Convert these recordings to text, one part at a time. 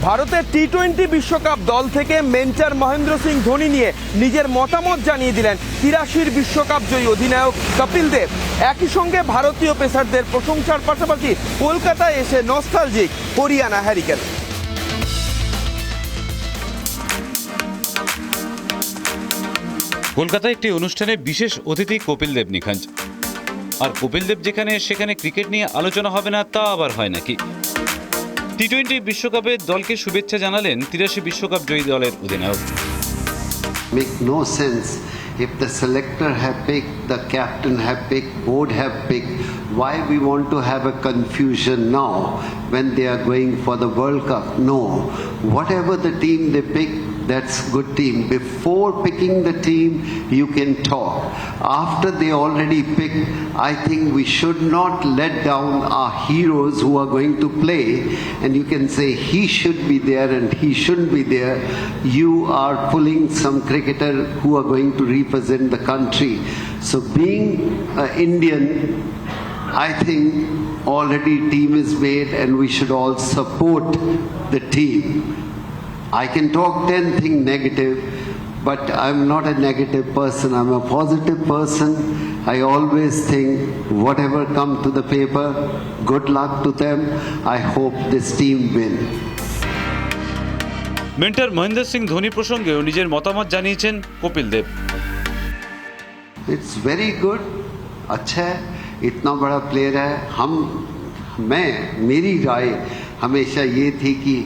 ভারতের টি-20 বিশ্বকাপ দল থেকে মেন্টর মহেন্দ্র সিং ধোনি নিয়ে নিজের মতামত জানিয়ে দিলেন 83 বিশ্বকাপ জয়ী অধিনায়ক কপিল দেব। একই সঙ্গে ভারতীয় পেসারদের প্রশংসার পাশাপাশি কলকাতায় এসে নস্টালজিক হরিয়ানা হ্যারিকেন। কলকাতায় একটি অনুষ্ঠানে বিশেষ অতিথি কপিল দেব নিখঞ্জ। আর কপিল দেব যেখানে সেখানে ক্রিকেট নিয়ে আলোচনা হবে না তা আবার হয় নাকি? টি-20 বিশ্বকাপে দলকে শুভেচ্ছা জানালেন 83 বিশ্বকাপ জয়ী দলের অধিনায়ক। Make no sense if the selector have picked, the captain have picked, board have picked. Why we want to have a confusion now when they are going for the World Cup? No, whatever the team they pick, that's good team. Before picking the team, you can talk. After they already picked, I think we should not let down our heroes who are going to play. And you can say he should be there and he shouldn't be there. You are pulling some cricketer who are going to represent the country. So being an Indian, I think already team is made and we should all support the team. I can talk 10 things negative, but I'm not a negative person. I'm a positive person. I always think whatever come to the paper, good luck to them. I hope this team win. Mentor Mahendra Singh Dhoni প্রসঙ্গেও নিজের মতামত জানিয়েছেন Kapil Dev. It's very good. अच्छा है, इतना बड़ा player है। मेरी राय हमेशा ये थी कि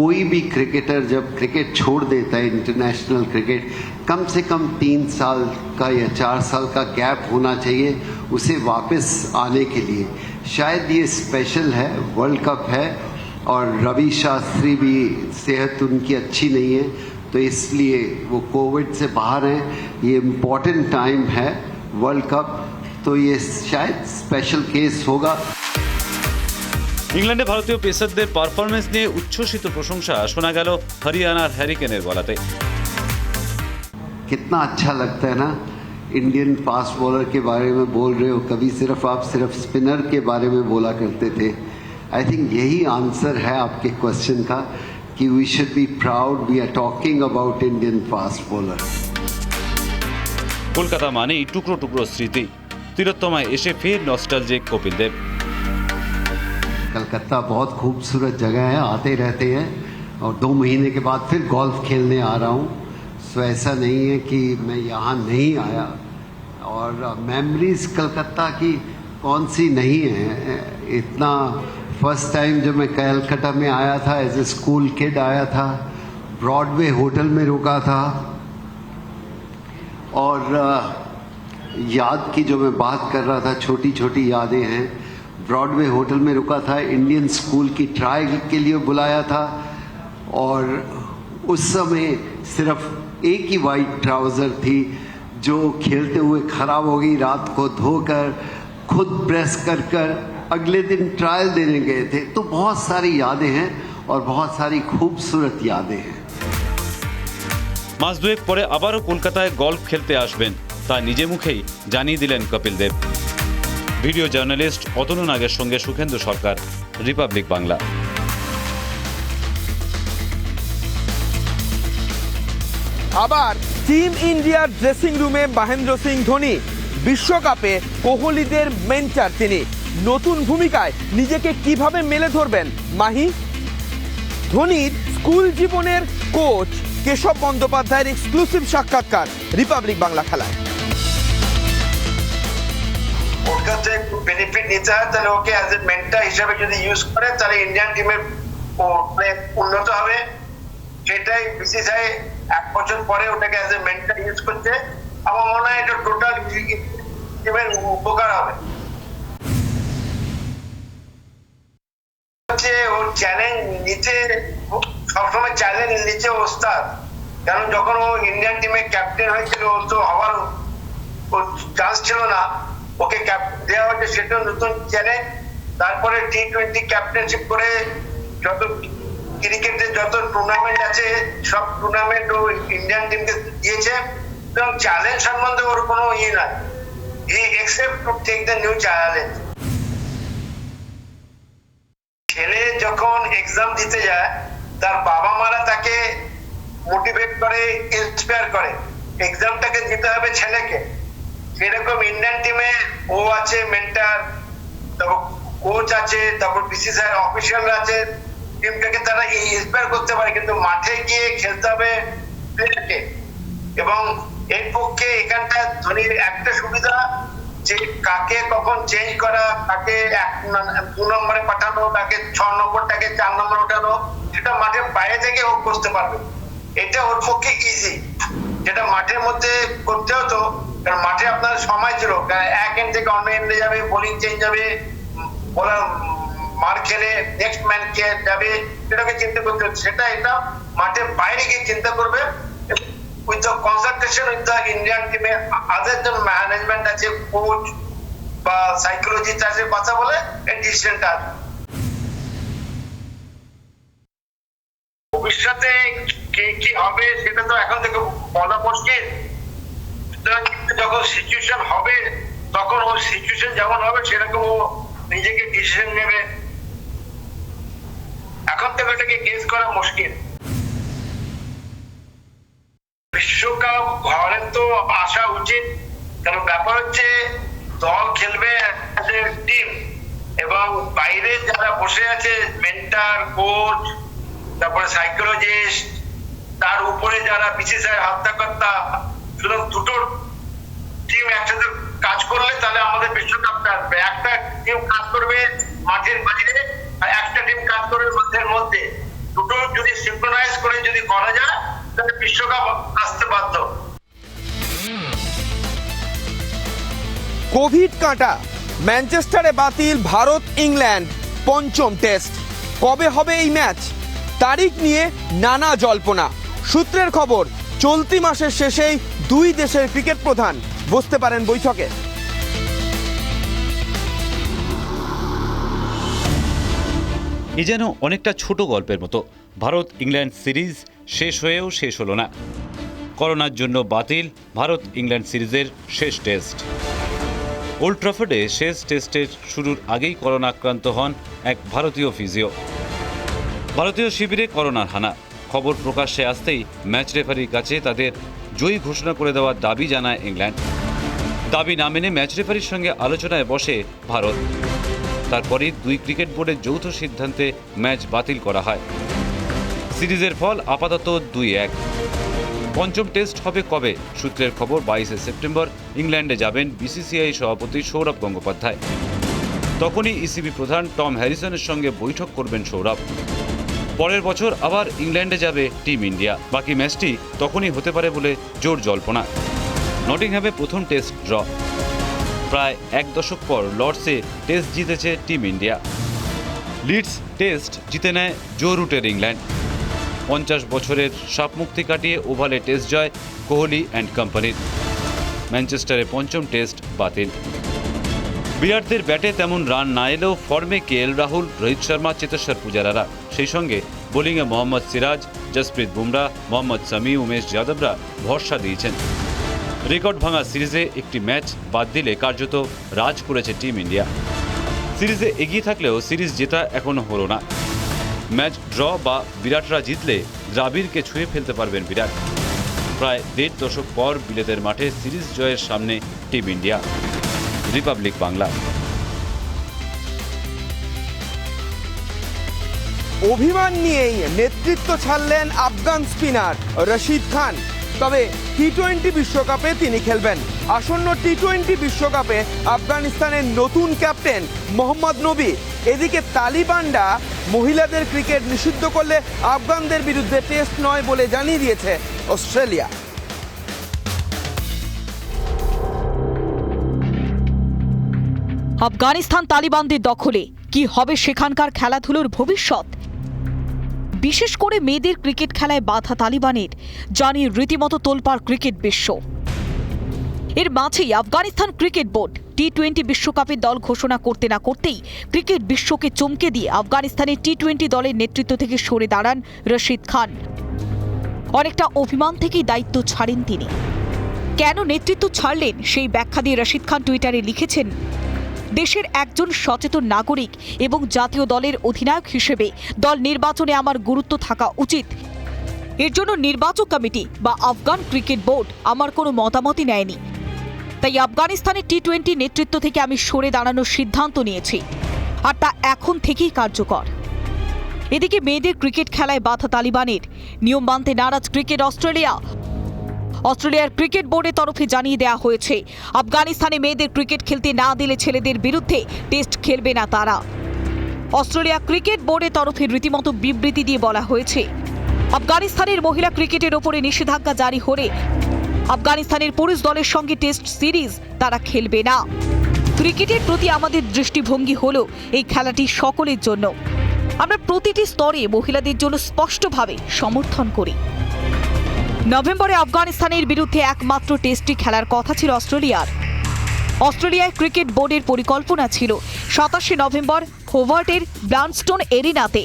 कोई भी क्रिकेटर जब क्रिकेट छोड़ देता है, इंटरनेशनल क्रिकेट, कम से कम 3 साल का या 4 साल का गैप होना चाहिए उसे वापस आने के लिए। शायद ये स्पेशल है, वर्ल्ड कप है और रवि शास्त्री भी सेहत उनकी अच्छी नहीं है, तो इसलिए वो कोविड से बाहर हैं। ये इम्पोर्टेंट टाइम है वर्ल्ड कप, तो ये शायद स्पेशल केस होगा। ইংল্যান্ডে ভারতীয় পেসারদের পারফরমেন্স নিয়ে উচ্ছ্বসিত প্রশংসা শোনা গেল হরিয়ানার হ্যারিকেনের গলাতে। कितना अच्छा लगता है ना, इंडियन फास्ट बॉलर के बारे में बोल रहे हो, कभी आप सिर्फ स्पिनर के बारे में बोला करते थे। आई थिंक यही आंसर है आपके क्वेश्चन का कि we should be proud we are talking about Indian fast bowler. Kolkata মানেই টুকরো টুকরো স্মৃতি। তিলোত্তমায় এসে ফের নস্টালজিক কপিল দেব। कलकत्ता बहुत खूबसूरत जगह है, आते रहते हैं और 2 महीने के बाद फिर गोल्फ खेलने आ रहा हूँ। सो ऐसा नहीं है कि मैं यहाँ नहीं आया, और मेमोरीज कलकत्ता की कौन सी नहीं है। इतना फर्स्ट टाइम जब मैं कलकत्ता में आया था एज ए स्कूल किड आया था, ब्रॉडवे होटल में रुका था, और याद की जो मैं बात कर रहा था, छोटी छोटी यादें हैं। ब्रॉडवे होटल में रुका था, इंडियन स्कूल की ट्राई के लिए बुलाया था, और उस समय सिर्फ एक ही वाइट ट्राउज़र थी जो खेलते हुए ख़राब हो गई। रात को धोकर खुद प्रेस कर कर अगले दिन ट्रायल देने गए थे। तो बहुत सारी यादें हैं और बहुत सारी खूबसूरत यादें हैं। মাস দুয়েক পরে আবারও কলকাতায় গলফ খেলতে আসবেন, তা নিজে মুখেই জানিয়ে দিলেন কপিল দেব। ভিডিও জার্নালিস্ট অতনু নাগের সঙ্গে সুখেন্দু সরকার, রিপাবলিক বাংলা। আবার টিম ইন্ডিয়ার ড্রেসিং রুমে মহেন্দ্র সিং ধোনি। বিশ্বকাপে কোহলিদের মেন্টর তিনি। নতুন ভূমিকায় নিজেকে কিভাবে মেলে ধরবেন মাহি? ধোনির স্কুল জীবনের কোচ কেশব বন্দ্যোপাধ্যায়ের এক্সক্লুসিভ সাক্ষাৎকার রিপাবলিক বাংলা খেলায়। ওর কাছে একটু বেনিফিট নিতে হয়, তাহলে ওকে অ্যাজ এ মেন্টর হিসেবে যদি ইউজ করে তাহলে ইন্ডিয়ান টিমের উন্নত হবে। সেটাই বিসিসিআই 1 বছর পরে ওটাকে অ্যাজ এ মেন্টর ইউজ করছে। আমার মনে হয় এটা টোটাল টিমের উপকার হবে। ওর চ্যালেঞ্জ নিচে, সবসময় চ্যালেঞ্জ নিচে ওস্তাদ। কারণ যখন ও ইন্ডিয়ান টিমের ক্যাপ্টেন হয়েছিল, ও তো হওয়ার চান্স ছিল না, ওকে ক্যাপ্টেন দেওয়া হয়েছে, সেটা নতুন চ্যালেঞ্জ। তারপরে টি-20 ক্যাপ্টেনশিপ করে যত ক্রিকেটের যত টুর্নামেন্ট আছে সব টুর্নামেন্ট ও ইন্ডিয়ান টিমকে দিয়েছে, এবং চ্যালেঞ্জ সম্বন্ধে ওর কোনো ইয়ে নাই। He accept to take the new challenge. ছেলে যখন এক্সাম দিতে যায় তার বাবা মারা তাকে মোটিভেট করে, ইন্সপায়ার করে এক্সামটাকে দিতে হবে ছেলেকে। সেরকম ইন্ডিয়ান টিমে ও আছে মেন্টার, তারপর কোচ আছে, তারপর বিসিসিআই অফিসিয়ালরা আছে, টিমটাকে তারা ইন্সপায়ার করতে পারে, কিন্তু মাঠে গিয়ে খেলতে হবে প্লেয়ারকে। এবং এর পক্ষে এখানটা ধোনির একটা সুবিধা যে কাকে কখন চেঞ্জ করা, কাকে 2 নম্বরে পাঠানো, কাকে 6 নম্বরটাকে 4 নম্বরে ওঠানো, সেটা মাঠের বাইরে থেকে ও করতে পারবে। এটা ওর পক্ষে ইজি, যেটা মাঠের মধ্যে করতে হতো। কারণ মাঠে আপনার সময় ছিল, এক এন্ড থেকে অন্য এন্ডে যাবে, বোলিং চেঞ্জ হবে, বোলার মার খেলে নেক্সট ম্যান কে যাবে, সেটাকে চিন্তা করতে হচ্ছে। সেটা এটা মাঠের বাইরে গিয়ে চিন্তা করবে with the consultation with the Indian টিমে আদার যে ম্যানেজমেন্ট আছে, কোচ বা সাইকোলজিস্ট আছে, কথা বলে এই ডিসিশনটা। ভবিষ্যতে কি হবে সেটা তো এখন থেকে বলা মুশকিল। যখন সিচুয়েশন হবে তখন ও সিচুয়েশন যেমন হবে সেরকম ও নিজেকে ডিসিশন নেবে। এখন থেকে এটাকে গেস করা মুশকিল। বিশ্বকাপ ঘরে তো আসা উচিত, কারণ ব্যাপার হচ্ছে দল খেলবে টিম, এবং বাইরে যারা বসে আছে মেন্টার, কোচ, তারপরে সাইকোলজিস্ট, তার উপরে যারা বিসিসিআই হত্যাকর্তা, সুতরাং দুটো টিম একসাথে কাজ করলে তাহলে আমাদের বিশ্বকাপটা আসবে। একটা টিম কাজ করবে মাঠের বাইরে আর একটা টিম কাজ করবে মাঠের মধ্যে। দুটো যদি সিনক্রোনাইজ করে যদি করা যায় তাহলে বিশ্বকাপ আসতে বাধ্য। কোভিড কাঁটা, ম্যানচেস্টারে বাতিল ভারত ইংল্যান্ড পঞ্চম টেস্ট। কবে হবে এই ম্যাচ? তারিখ নিয়ে নানা জল্পনা। সূত্রের খবর, চলতি মাসের শেষেই দুই দেশের ক্রিকেট প্রধান বসতে পারেন বৈঠকে। এ যেন অনেকটা ছোট গল্পের মতো। ভারত ইংল্যান্ড সিরিজ শেষ হয়েও শেষ হলো না। করোনার জন্য বাতিল ভারত ইংল্যান্ড সিরিজের শেষ টেস্ট। ওল্ড ট্রাফোর্ডে শেষ টেস্টের শুরুর আগেই করোনা আক্রান্ত হন এক ভারতীয় ফিজিও। ভারতীয় শিবিরে করোনার হানা। খবর প্রকাশ্যে আসতেই ম্যাচ রেফারির কাছে তাদের জয়ী ঘোষণা করে দেওয়ার দাবি জানায় ইংল্যান্ড। দাবি না মেনে ম্যাচ রেফারির সঙ্গে আলোচনায় বসে ভারত। তারপরে দুই ক্রিকেট বোর্ডের যৌথ সিদ্ধান্তে ম্যাচ বাতিল করা হয়। সিরিজের ফল আপাতত 2-1। পঞ্চম টেস্ট হবে কবে? সূত্রের খবর, 22শে সেপ্টেম্বর ইংল্যান্ডে যাবেন বিসিসিআই সভাপতি সৌরভ গঙ্গোপাধ্যায়। তখনই ইসিবি প্রধান টম হ্যারিসনের সঙ্গে বৈঠক করবেন সৌরভ। পরের বছর আবার ইংল্যান্ডে যাবে টিম ইন্ডিয়া। বাকি ম্যাচটি তখনই হতে পারে বলে জোর জল্পনা। নটিংহ্যামে প্রথম টেস্ট ড্র। প্রায় এক দশক পর লর্ডসে টেস্ট জিতেছে টিম ইন্ডিয়া। লিডস টেস্ট জিতে নেয় জো রুটের ইংল্যান্ড। 50 বছরের সাপমুক্তি কাটিয়ে ওভালে টেস্ট জয় কোহলি অ্যান্ড কোম্পানির। ম্যানচেস্টারে পঞ্চম টেস্ট বাতিল। বিরাটদের ব্যাটে তেমন রান না এলেও ফর্মে কেএল রাহুল, রোহিত শর্মা, চেতেশ্বর পূজারারা, সেই সঙ্গে বোলিংয়ে মোহাম্মদ সিরাজ, জসপ্রীত বুমরা, মোহাম্মদ সামি, উমেশ যাদবরা ভরসা দিয়েছেন। রেকর্ড ভাঙা সিরিজে একটি ম্যাচ বাদ দিলে কার্যত রাজ করেছে টিম ইন্ডিয়া। সিরিজে এগিয়ে থাকলেও সিরিজ জেতা এখনও হলো না। ম্যাচ ড্র বা বিরাটরা জিতলে দ্রাবিড়কে ছুঁয়ে ফেলতে পারবেন বিরাট। প্রায় 1.5 দশক পর বিলেতের মাঠে সিরিজ জয়ের সামনে টিম ইন্ডিয়া। রিপাবলিক বাংলা। অভিমান নিয়েই নেতৃত্ব ছাড়লেন আফগান স্পিনার রশিদ খান। তবে টি-20 বিশ্বকাপে তিনি খেলবেন। আসন্ন টি-20 বিশ্বকাপে আফগানিস্তানের নতুন ক্যাপ্টেন মোহাম্মদ নবী। এদিকে তালিবানরা মহিলাদের ক্রিকেট নিষিদ্ধ করলে আফগানদের বিরুদ্ধে টেস্ট নয় বলে জানিয়ে দিয়েছে অস্ট্রেলিয়া। আফগানিস্তান তালিবানদের দখলে কি হবে সেখানকার খেলাধুলোর ভবিষ্যৎ? বিশেষ করে মেয়েদের ক্রিকেট খেলায় বাধা তালিবানের, জানিয়ে রীতিমতো তোলপাড় ক্রিকেট বিশ্ব। এর মাঝেই আফগানিস্তান ক্রিকেট বোর্ড টি-20 বিশ্বকাপের দল ঘোষণা করতে না করতেই ক্রিকেট বিশ্বকে চমকে দিয়ে আফগানিস্তানের টি-20 দলের নেতৃত্ব থেকে সরে দাঁড়ান রশিদ খান। অনেকটা অভিমান থেকেই দায়িত্ব ছাড়েন তিনি। কেন নেতৃত্ব ছাড়লেন সেই ব্যাখ্যা দিয়ে রশিদ খান টুইটারে লিখেছেন, দেশের একজন সচেতন নাগরিক এবং জাতীয় দলের অধিনায়ক হিসেবে দল নির্বাচনে আমার গুরুত্ব থাকা উচিত। এর জন্য নির্বাচক কমিটি বা আফগান ক্রিকেট বোর্ড আমার কোনো মতামতই নেয়নি। তাই আফগানিস্তানের টি-20 নেতৃত্ব থেকে আমি সরে দাঁড়ানোর সিদ্ধান্ত নিয়েছি, আর তা এখন থেকেই কার্যকর। এদিকে মেয়েদের ক্রিকেট খেলায় বাধা তালিবানের, নিয়ম মানতে নারাজ ক্রিকেট অস্ট্রেলিয়া। অস্ট্রেলিয়ার ক্রিকেট বোর্ডের তরফে জানিয়ে দেওয়া হয়েছে, আফগানিস্তানে মেয়েদের ক্রিকেট খেলতে না দিলে ছেলেদের বিরুদ্ধে টেস্ট খেলবে না তারা। অস্ট্রেলিয়া ক্রিকেট বোর্ডের তরফে রীতিমতো বিবৃতি দিয়ে বলা হয়েছে, আফগানিস্তানের মহিলা ক্রিকেটের ওপরে নিষেধাজ্ঞা জারি হলে আফগানিস্তানের পুরুষ দলের সঙ্গে টেস্ট সিরিজ তারা খেলবে না। ক্রিকেটের প্রতি আমাদের দৃষ্টিভঙ্গি হলো এই খেলাটি সকলের জন্য। আমরা প্রতিটি স্তরে মহিলাদের জন্য স্পষ্টভাবে সমর্থন করি। নভেম্বরে আফগানিস্তানের বিরুদ্ধে একমাত্র টেস্টটি খেলার কথা ছিল অস্ট্রেলিয়ার। অস্ট্রেলিয়ায় ক্রিকেট বোর্ডের পরিকল্পনা ছিল 27 নভেম্বর হোভার্টের ব্লানস্টোন এরিনাতে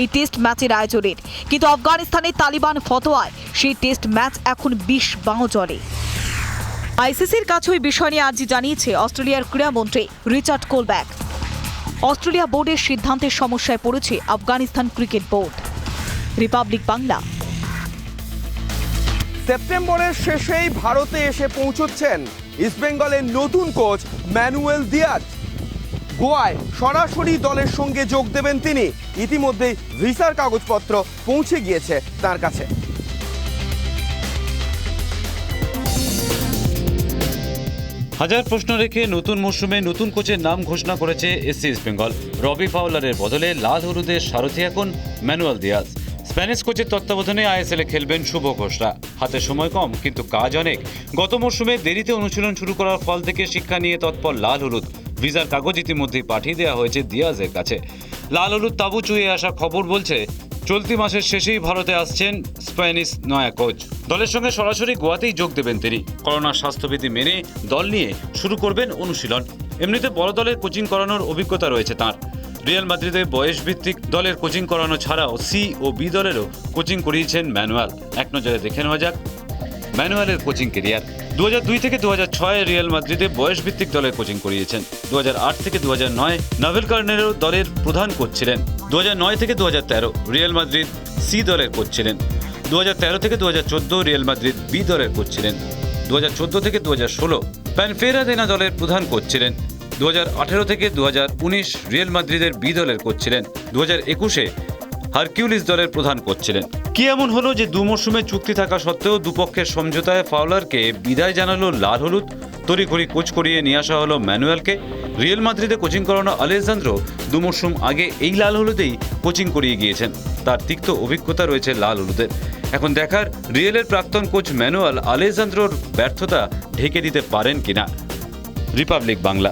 এই টেস্ট ম্যাচের আয়োজনের, কিন্তু আফগানিস্তানের তালিবান ফতোয়ায় সেই টেস্ট ম্যাচ এখন 20 বাঁ জলে। আইসিসির কাছে ওই বিষয় নিয়ে আর্জি জানিয়েছে অস্ট্রেলিয়ার ক্রীড়ামন্ত্রী রিচার্ড কোলব্যাক। অস্ট্রেলিয়া বোর্ডের সিদ্ধান্তের সমস্যায় পড়েছে Afghanistan cricket board. Republic Bangla. সেপ্টেম্বরের শেষেই ভারতে এসে পৌঁছচ্ছেন ইস্টবেঙ্গলের নতুন কোচ ম্যানুয়েল দিয়াজ। গোয়ায় সরাসরি দলের সঙ্গে যোগ দেবেন তিনি। ইতিমধ্যেই ভিসার কাগজপত্র পৌঁছে গিয়েছে তার কাছে। হাজার প্রশ্ন রেখে নতুন মরশুমে নতুন কোচের নাম ঘোষণা করেছে এসসি ইস্টবেঙ্গল। রবি ফাউলারের বদলে লাল হলুদের সারথি এখন ম্যানুয়েল দিয়াজ। স্প্যানিশ কোচের তত্ত্বাবধানে আইএসএলে খেলবেন শুভ ঘোষরা। হাতে সময় কম, কিন্তু কাজ অনেক। গত মরশুমে দেরিতে অনুশীলন শুরু করার ফল থেকে শিক্ষা নিয়ে তৎপর লাল হলুদ। ভিসার কাগজ ইতিমধ্যেই পাঠিয়ে দেওয়া হয়েছে দিয়াজের কাছে। লাল হলুদ তাঁবু চুয়ে আসা খবর বলছে, চলতি মাসের শেষেই ভারতে আসছেন স্প্যানিশ নয়া কোচ। দলের সঙ্গে সরাসরি গোয়াতেই যোগ দেবেন তিনি। করোনার স্বাস্থ্যবিধি মেনে দল নিয়ে শুরু করবেন অনুশীলন। এমনিতে বড় দলের কোচিং করানোর অভিজ্ঞতা রয়েছে তাঁর। রিয়াল মাদ্রিদে বয়সভিত্তিক দলের কোচিং করানো ছাড়াও সি ও বি দলেরও কোচিং করিয়েছেন ম্যানুয়েল। এক নজরে দেখে নেওয়া যাক ম্যানুয়েলের কোচিং কেরিয়ার। 2002 থেকে 2006 রিয়াল মাদ্রিদে বয়সভিত্তিক দলের কোচিং করিয়েছেন। 2008 থেকে 2009 নাভেল কার্নেরো দলের প্রধান কোচ ছিলেন। 2009 থেকে 2013 রিয়াল মাদ্রিদ সি দলের কোচ ছিলেন। 2013 থেকে 2014 রিয়াল মাদ্রিদ বি দলের কোচ ছিলেন। 2014 থেকে 2016 প্যানফেরাদেনা দলের প্রধান কোচ ছিলেন। 2018 থেকে 2019 রিয়াল মাদ্রিদের বি দলের কোচ ছিলেন। 2021 হারকিউলিস দলের প্রধান কোচ ছিলেন। কি এমন হলো যে দু মরশুমে চুক্তি থাকা সত্ত্বেও দুপক্ষের সমঝোতায় ফাউলারকে বিদায় জানালো লাল হলুদ। তড়িঘড়ি কোচ করিয়ে নিয়ে আসা হলো ম্যানুয়েলকে। রিয়াল মাদ্রিদে কোচিং করানো আলেসান্দ্রো দু মরশুম আগে এই লাল হলুদেই কোচিং করিয়ে গিয়েছেন। তার তিক্ত অভিজ্ঞতা রয়েছে লাল হলুদের। এখন দেখার রিয়ালের প্রাক্তন কোচ ম্যানুয়েল আলেসান্দ্রোর ব্যর্থতা ঢেকে দিতে পারেন কিনা। রিপাবলিক বাংলা।